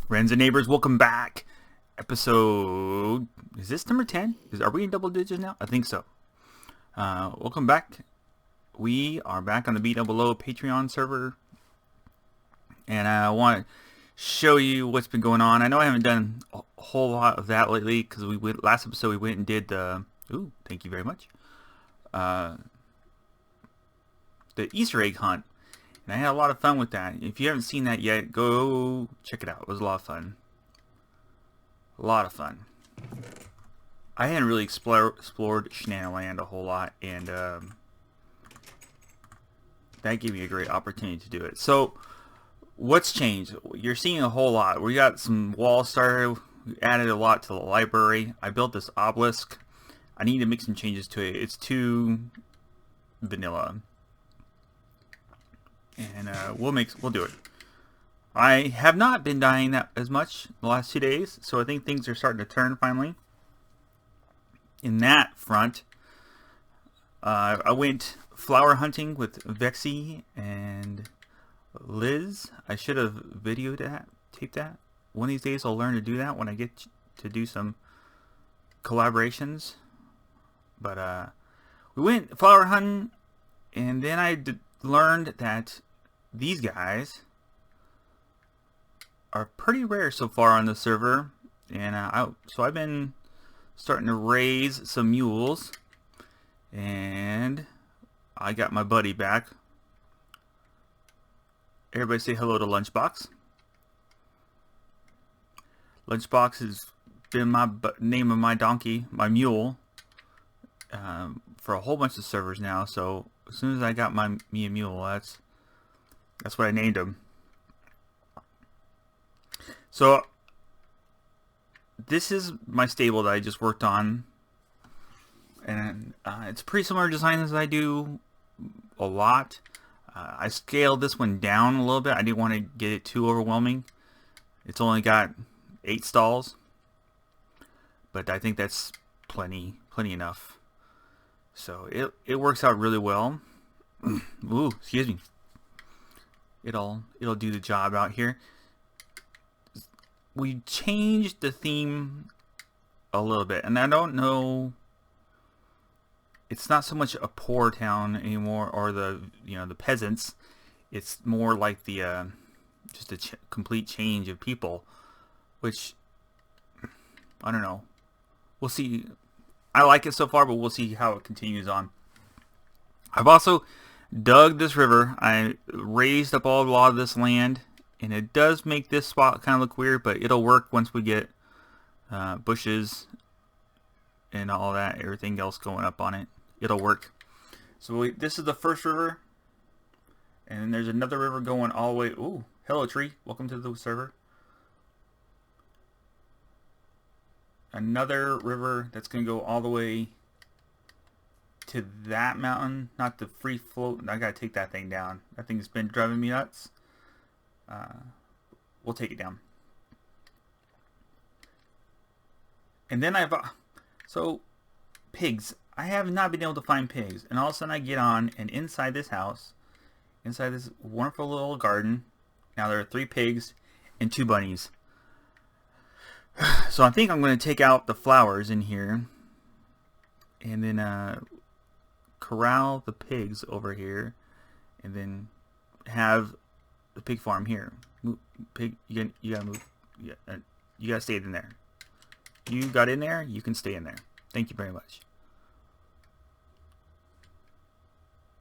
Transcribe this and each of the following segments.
Friends and neighbors, welcome back. Episode, is this number 10? Are we in double digits now? I think so. Welcome back. We are back on the BdoubleO Patreon server. And I want to show you what's been going on. I know I haven't done a whole lot of that lately because last episode we went and did the, thank you very much. The Easter egg hunt. And I had a lot of fun with that. If you haven't seen that yet, go check it out. It was a lot of fun. A lot of fun. I hadn't really explored Shenanigans a whole lot, and that gave me a great opportunity to do it. So, what's changed? You're seeing a whole lot. We got some walls started. We added a lot to the library. I built this obelisk. I need to make some changes to it. It's too vanilla. And we'll do it. I have not been dying that as much the last 2 days, so I think things are starting to turn finally. In that front, I went flower hunting with Vexy and Liz. I should have videoed that, taped that. One of these days I'll learn to do that when I get to do some collaborations. But we went flower hunting, and then I learned that these guys are pretty rare so far on the server, and so I've been starting to raise some mules, and I got my buddy back. Everybody say hello to Lunchbox. Lunchbox has been my name of my donkey, my mule, for a whole bunch of servers now. So as soon as I got me a mule, that's what I named him. So this is my stable that I just worked on, and it's a pretty similar design as I do a lot. I scaled this one down a little bit. I didn't want to get it too overwhelming. It's only got 8 stalls, but I think that's plenty enough. So it works out really well. Ooh, excuse me. It'll do the job out here. We changed the theme a little bit, and I don't know. It's not so much a poor town anymore, or the peasants. It's more like the just a complete change of people, which I don't know. We'll see. I like it so far, but we'll see how it continues on. I've also dug this river. I raised up a lot of this land, and it does make this spot kind of look weird, but it'll work once we get bushes and all that, everything else going up on it. It'll work. So this is the first river, and then there's another river going all the way. Ooh, hello tree, welcome to the server. Another river that's going to go all the way to that mountain, not the free float. I gotta take that thing down. That thing's been driving me nuts. We'll take it down. And then so pigs. I have not been able to find pigs, and all of a sudden I get on, and inside this house, inside this wonderful little garden, now there are 3 pigs and 2 bunnies. So I think I'm going to take out the flowers in here, and then corral the pigs over here, and then have the pig farm here. Pig, you gotta move. You gotta stay in there. You got in there. You can stay in there. Thank you very much.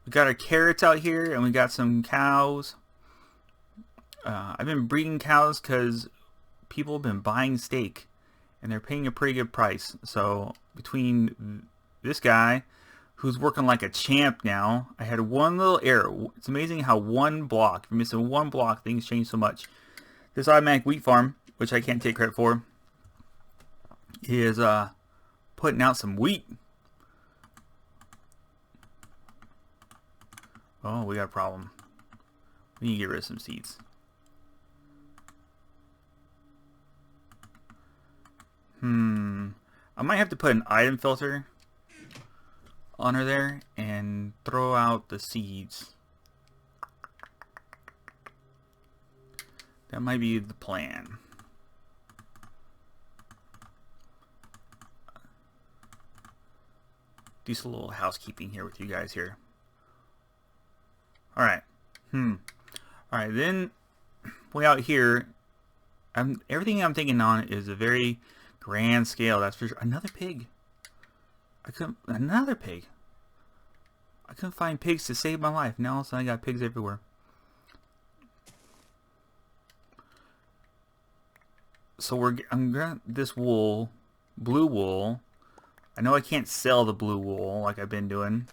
We got our carrots out here, and we got some cows. I've been breeding cows because people have been buying steak, and they're paying a pretty good price. So between this guy, who's working like a champ now, I had one little error. It's amazing how one block, if you're missing one block, things change so much. This automatic wheat farm, which I can't take credit for, is putting out some wheat. Oh, we got a problem. We need to get rid of some seeds. I might have to put an item filter on her there and throw out the seeds. That might be the plan. do some little housekeeping here with you guys here. Alright. Alright, then way out here, everything I'm thinking on is a very grand scale, that's for sure. Another pig. Another pig. I couldn't find pigs to save my life. Now all of a sudden I got pigs everywhere. So I'm gonna this wool, blue wool. I know I can't sell the blue wool like I've been doing,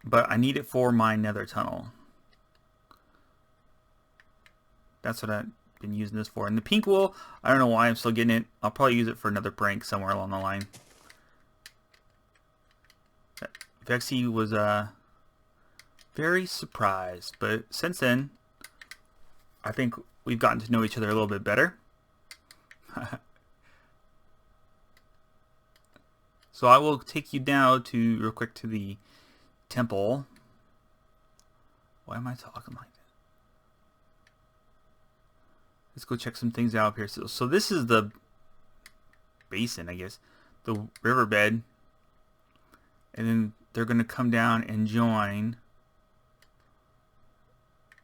but I need it for my nether tunnel. That's what I've been using this for. And the pink wool, I don't know why I'm still getting it. I'll probably use it for another prank somewhere along the line. Vexy was very surprised, but since then, I think we've gotten to know each other a little bit better. So I will take you down to real quick to the temple. Why am I talking like that? Let's go check some things out up here. So this is the basin, I guess, the riverbed, and then they're going to come down and join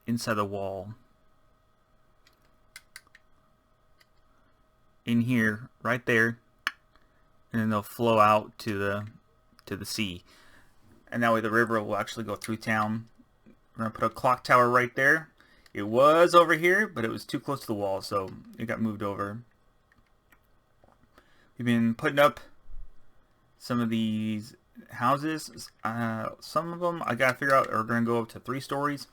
inside the wall. In here, right there, and then they'll flow out to the sea, and that way the river will actually go through town. We're gonna put a clock tower right there. It was over here, but it was too close to the wall, so it got moved over. We've been putting up some of these houses. Some of them I gotta figure out are gonna go up to 3 stories,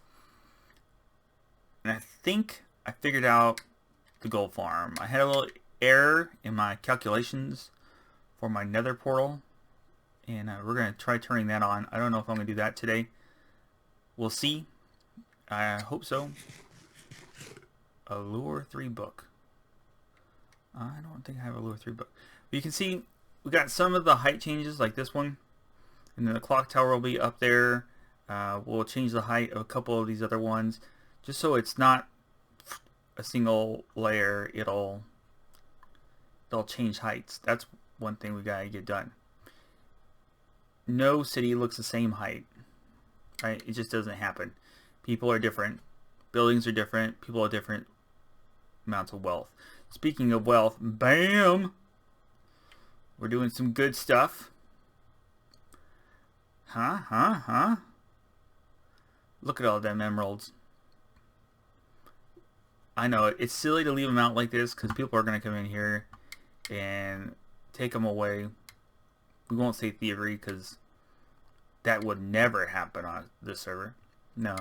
and I think I figured out the gold farm. I had a little error in my calculations for my nether portal, and we're going to try turning that on. I don't know if I'm going to do that today. We'll see. I hope so. Allure 3 book. I don't think I have Allure 3 book. But you can see we got some of the height changes like this one, and then the clock tower will be up there. We'll change the height of a couple of these other ones just so it's not a single layer. They'll change heights. That's one thing we gotta get done. No city looks the same height, right? It just doesn't happen. People are different. Buildings are different. People have different amounts of wealth. Speaking of wealth, bam! We're doing some good stuff. Look at all them emeralds. I know, it's silly to leave them out like this because people are going to come in here and take them away. We won't say thievery because that would never happen on this server. No.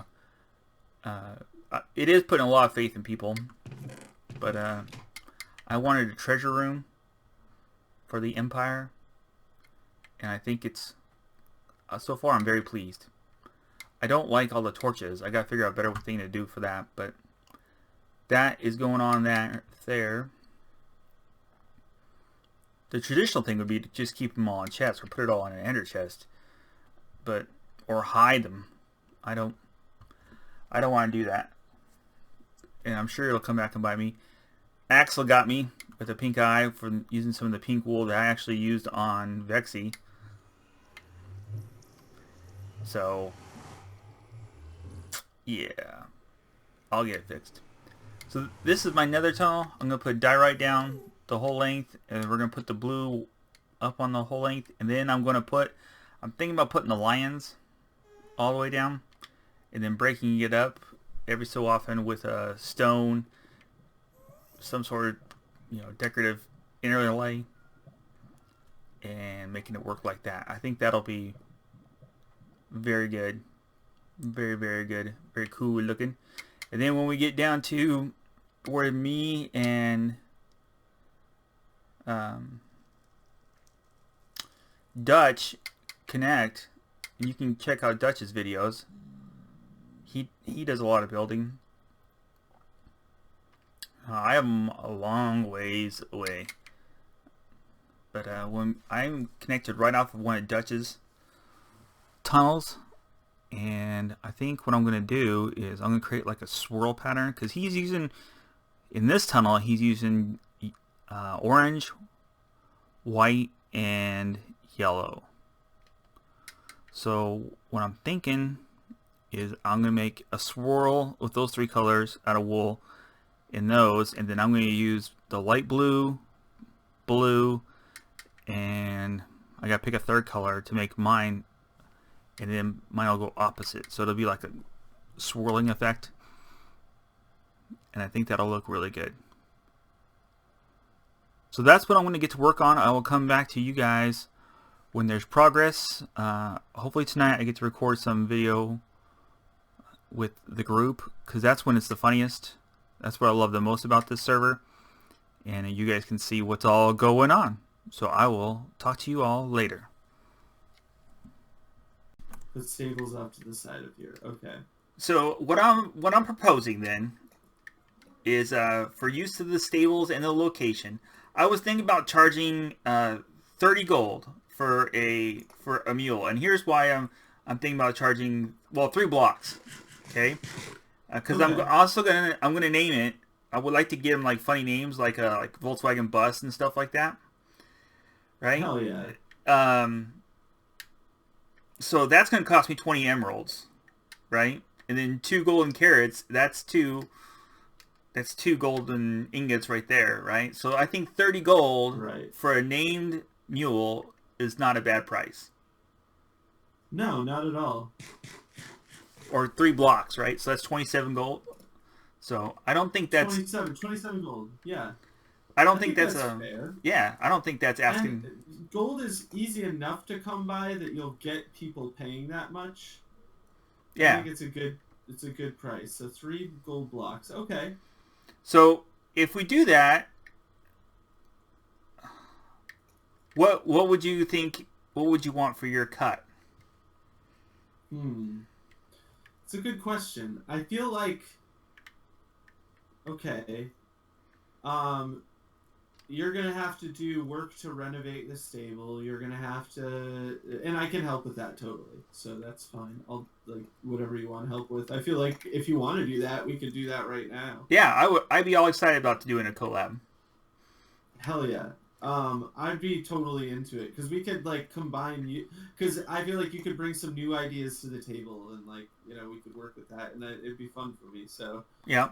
It is putting a lot of faith in people, but I wanted a treasure room for the Empire, and I think it's so far I'm very pleased. I don't like all the torches. I gotta figure out a better thing to do for that, but that is going on there. The traditional thing would be to just keep them all in chests or put it all in an ender chest, or hide them. I don't want to do that, and I'm sure it'll come back and bite me. Axel got me with a pink eye for using some of the pink wool that I actually used on Vexy. So yeah, I'll get it fixed. So this is my nether tunnel. I'm going to put diorite down the whole length, and we're going to put the blue up on the whole length, and then I'm thinking about putting the lions all the way down, and then breaking it up every so often with a stone, some sort of decorative interlay, and making it work like that. I think that'll be very good. Very, very good. Very cool looking. And then when we get down to where me and Dutch connect, and you can check out Dutch's videos. He does a lot of building. I am a long ways away, but when I'm connected right off of one of Dutch's tunnels, and I think what I'm going to do is I'm going to create like a swirl pattern, because he's using, in this tunnel, he's using orange, white, and yellow. So what I'm thinking is I'm going to make a swirl with those 3 colors out of wool in those, and then I'm going to use the light blue, blue, and I got to pick a 3rd color to make mine, and then mine will go opposite. So it'll be like a swirling effect, and I think that'll look really good. So that's what I'm going to get to work on. I will come back to you guys when there's progress. Hopefully tonight I get to record some video with the group, because that's when it's the funniest. That's what I love the most about this server, and you guys can see what's all going on. So I will talk to you all later. The stable's off to the side of here. Okay. So what I'm proposing then is for use of the stables and the location, I was thinking about charging 30 gold for a mule, and here's why I'm thinking about charging, well, 3 blocks, okay? Because I'm also gonna name it. I would like to give them like funny names, like Volkswagen Bus and stuff like that, right? Hell yeah. So that's gonna cost me 20 emeralds, right? And then 2 golden carrots. That's two golden ingots right there, right? So I think 30 gold for a named mule is not a bad price. No, not at all. Or 3 blocks, right? So that's 27 gold. So I don't think that's 27 gold. Yeah. I don't think that's fair. Yeah, I don't think that's asking. And gold is easy enough to come by that you'll get people paying that much. Yeah. I think it's a good price. So 3 gold blocks. Okay. So if we do that, what would you think? What would you want for your cut? It's a good question. I feel like, okay, you're gonna have to do work to renovate the stable. You're gonna have to, and I can help with that totally. So that's fine. I'll whatever you want to help with. I feel like if you want to do that, we could do that right now. Yeah, I'd be all excited about doing a collab. Hell yeah. I'd be totally into it because we could combine you. Because I feel like you could bring some new ideas to the table, and we could work with that, and it'd be fun for me. So yeah.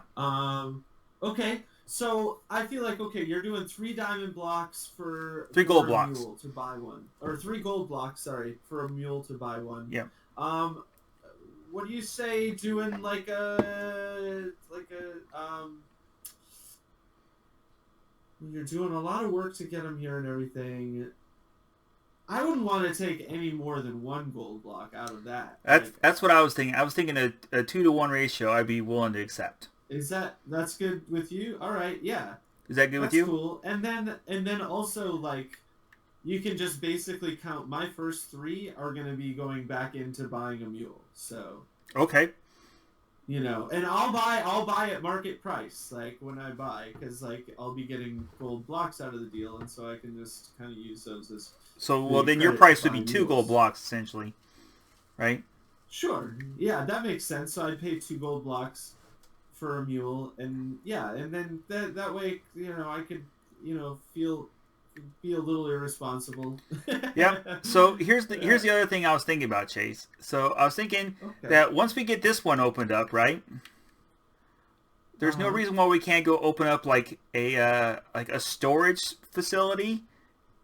Okay. So I feel like you're doing 3 diamond blocks for 3 gold blocks mule to buy one, or 3 gold blocks. Sorry, for a mule to buy one. Yeah. What do you say doing you're doing a lot of work to get them here and everything. I wouldn't want to take any more than 1 gold block out of that. That's what I was thinking. I was thinking a 2-to-1 ratio I'd be willing to accept. That's good with you? All right, yeah. Is that good with you? That's cool. And then also you can just basically count my first 3 are going to be going back into buying a mule. So okay. And I'll buy at market price, when I buy, because I'll be getting gold blocks out of the deal, and so I can just kind of use those as. So well, then your price would be 2 gold blocks essentially, right? Sure. Yeah, that makes sense. So I'd pay 2 gold blocks for a mule, and yeah, and then that way, I could, be a little irresponsible. Yeah. So here's the other thing I was thinking about, Chase. So I was thinking that once we get this one opened up, right? There's no reason why we can't go open up a storage facility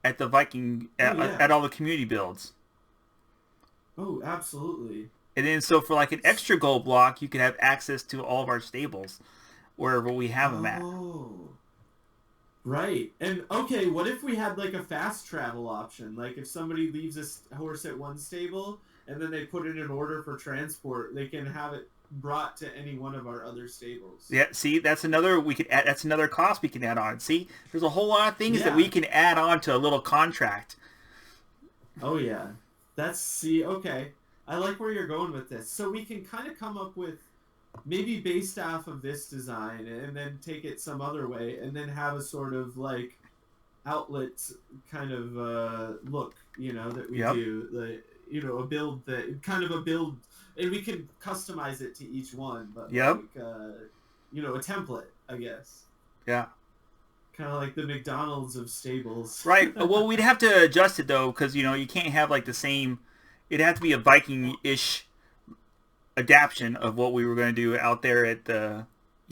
at the Viking at all the community builds. Oh, absolutely. And then so for an extra gold block, you can have access to all of our stables wherever we have them at. Oh. Right. And okay, what if we had a fast travel option? If somebody leaves a horse at one stable and then they put in an order for transport, they can have it brought to any one of our other stables. Yeah, see, that's another that's another cost we can add on. See, there's a whole lot of things that we can add on to a little contract. Oh yeah. Okay. I like where you're going with this. So we can kind of come up with maybe based off of this design and then take it some other way and then have a sort of outlet kind of look, that we do. A build and we can customize it to each one, but a template, I guess. Yeah. Kind of like the McDonald's of stables. Right. Well, we'd have to adjust it though, because you can't have like the same. It'd have to be a Viking-ish adaptation of what we were going to do out there at the,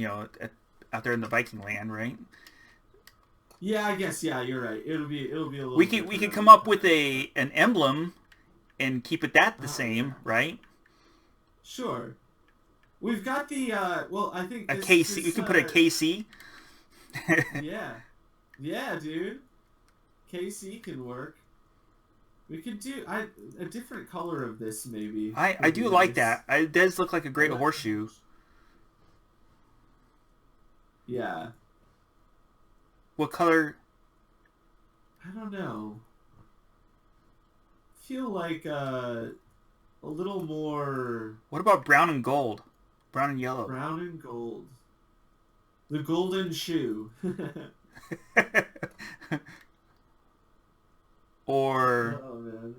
out there in the Viking land, right? Yeah, I guess. Yeah, you're right. It'll be a little. We could come up with an emblem, and keep it the same, right? Sure. We've got the well, I think a KC. You can put a KC. Yeah, dude. KC can work. We could do a different color of this, maybe. I do like that. It does look like a great horseshoe. Yeah. What color? I don't know. Feel like a little more. What about brown and gold? Brown and yellow. Brown and gold. The golden shoe. Or oh man.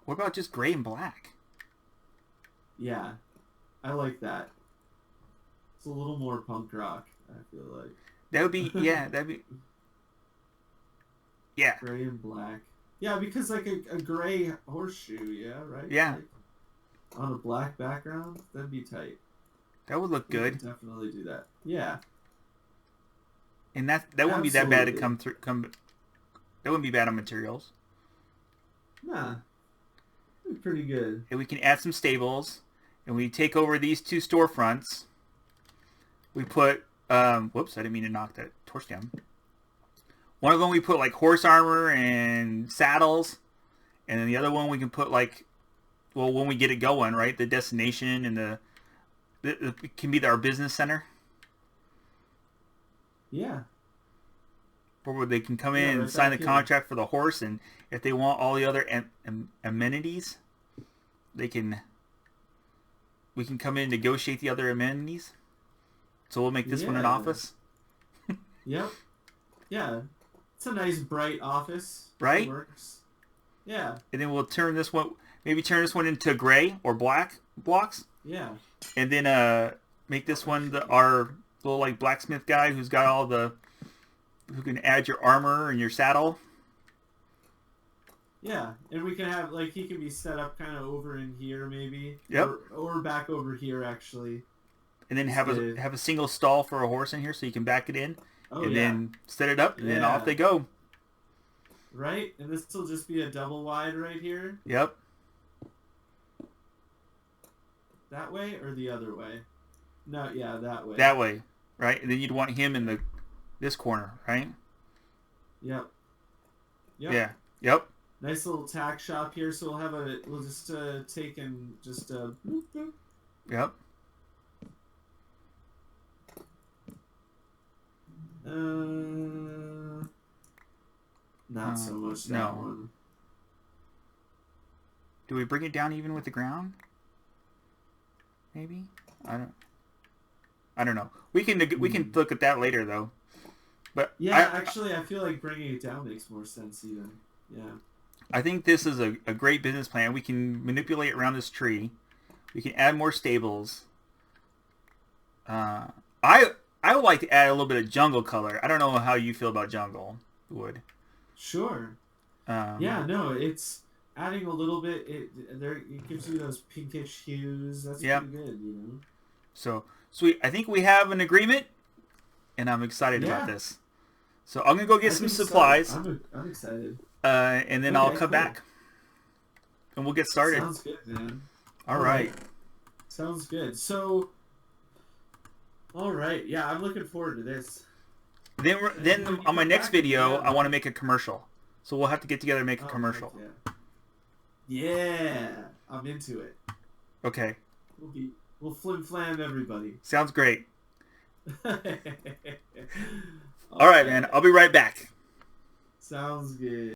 What about just gray and black? Yeah, I like that. It's a little more punk rock, I feel like. That would be that'd be gray and black. Yeah, because like a gray horseshoe, yeah, right? Yeah. Like, on a black background, that'd be tight. That would look good. Definitely do that. Yeah. And that wouldn't be that bad to come through. That wouldn't be bad on materials. Nah. It'd be pretty good. And we can add some stables, and we take over these two storefronts. We put whoops, I didn't mean to knock that torch down. One of them we put like horse armor and saddles, and then the other one we can put like, well, when we get it going, right, the destination and it can be our business center. Yeah. Where they can come in and sign the contract for the horse, and if they want all the other amenities, we can come in and negotiate the other amenities. So we'll make this one an office. Yep. Yeah. It's a nice bright office. Right? It works. Yeah. And then we'll turn this one into gray or black blocks. Yeah. And then make this one our little like blacksmith guy who's got all who can add your armor and your saddle. Yeah, and we can have like he can be set up kind of over in here maybe. Yep. Or back over here actually. And then have a single stall for a horse in here so you can back it in. Oh, and then set it up and then off they go. Right? And this will just be a double wide right here. Yep. That way or the other way? No, yeah, that way. That way, right? And then you'd want him in this corner, right? Yep. Yeah. Yep. Nice little tack shop here, so we'll just take and just boop, boop. Yep. Not so much that one. Do we bring it down even with the ground? Maybe? I don't know. We can look at that later though. But yeah, actually, I feel like bringing it down makes more sense even. Yeah. I think this is a great business plan. We can manipulate around this tree. We can add more stables. I would like to add a little bit of jungle color. I don't know how you feel about jungle, Wood. Sure. Yeah, no, it's adding a little bit. It gives you those pinkish hues. That's pretty good, you know. So sweet. I think we have an agreement, and I'm excited about this. So I'm gonna go get some supplies. So. I'm excited. And then I'll come back, and we'll get started. Sounds good, man. All right. Sounds good. So, all right. Yeah, I'm looking forward to this. Then on my next video, I want to make a commercial. So we'll have to get together and make a commercial. Yeah, I'm into it. Okay. We'll flim-flam everybody. Sounds great. All right, man. I'll be right back. Sounds good.